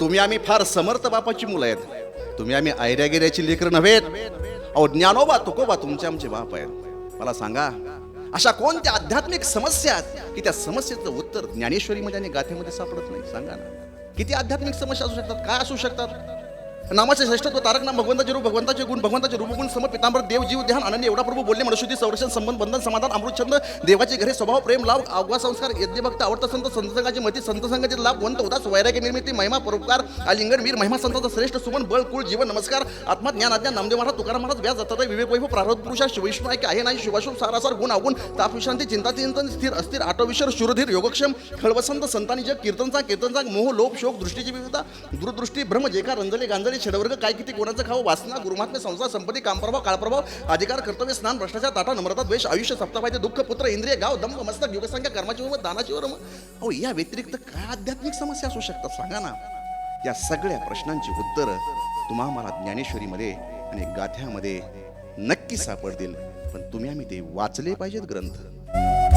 तुम्ही आम्ही फार समर्थ बापाची मुलं आहेत, तुम्ही आम्ही ऐऱ्यागिऱ्याची लेकरं नव्हेत. अहो ज्ञानोबा तुकोबा तुमचे आमचे बाप आहेत. मला सांगा, अशा कोणत्या आध्यात्मिक समस्या आहेत की त्या समस्येचं उत्तर ज्ञानेश्वरीमध्ये आणि गाथेमध्ये सापडत नाही? सांगा ना, किती आध्यात्मिक समस्या असू शकतात, काय असू शकतात? नामाचे श्रेष्ठत्व, तारक नाम, भगवंताचे रूप, भगवंताचे गुण, भगवंताचे रूपगुण, सम पितांबर, देव जीव ध्यान, अनन्य एवढा प्रभू बोलले, मनशुद्धी, संरक्षण, संबंध, बंधन, समाधान, अमृत छंद, देवाची घरे, स्वभाव, प्रेम, लाभ, अवघा संस्कार, यज्ञ भक्त, आवडता संत, संत संघाची मती, संत संघाचे लाभ, वंत उदास, वैराग्य निर्मिती, महिमा, परोपकार, आलिंगन, वीर, महिमा संतांचा श्रेष्ठ सुमन, बळ, कुळ, जीवन, नमस्कार, आत्मा, ज्ञान, आज्ञा, नामदेव महाराज, तुकाराम महाराज, व्यास, दत्तात्रय, विवेक, वैभव, प्रारब्ध पुरुषा, शिवविष्णू ऐक्य आहे नाही, शुभाशुभ, सारासार, गुण अवगुण, ताप विश्रांती, चिंता चिंतन, स्थिर अस्थिर, आटविश्वर, शूरधीर, योगक्षम, खळवसंत, संतानी जग, कीर्तनचा, मोह, लोभ, शोक, दृष्टीची विविधता, दूरदृष्टी, भ्रम, जेका, रंजले, गांजले, छडवर्ग, काय किती कोणाचं खावं, वासना, गुरुमात्म्य, संसार, संपत्ती, कामप्रभाव, काळप्रभाव, अधिकार, कर्तव्य, स्नान, भ्रष्टाचार, ताटा, नम्रता, द्वेष, आयुष्य, सप्तापायते, दुःख, पुत्र, इंद्रिय, गाव, दंभ, मस्तक, युगसंख्या, कर्माची उमत, दानाची वरम. अहो या व्यतिरिक्त काय आध्यात्मिक समस्या असू शकतात सांगा ना? या सगळ्या प्रश्नांची उत्तरं तुम्हाला मला ज्ञानेश्वरीमध्ये आणि गाथ्यामध्ये नक्की सापडतील, पण तुम्ही आम्ही ते वाचले पाहिजेत ग्रंथ.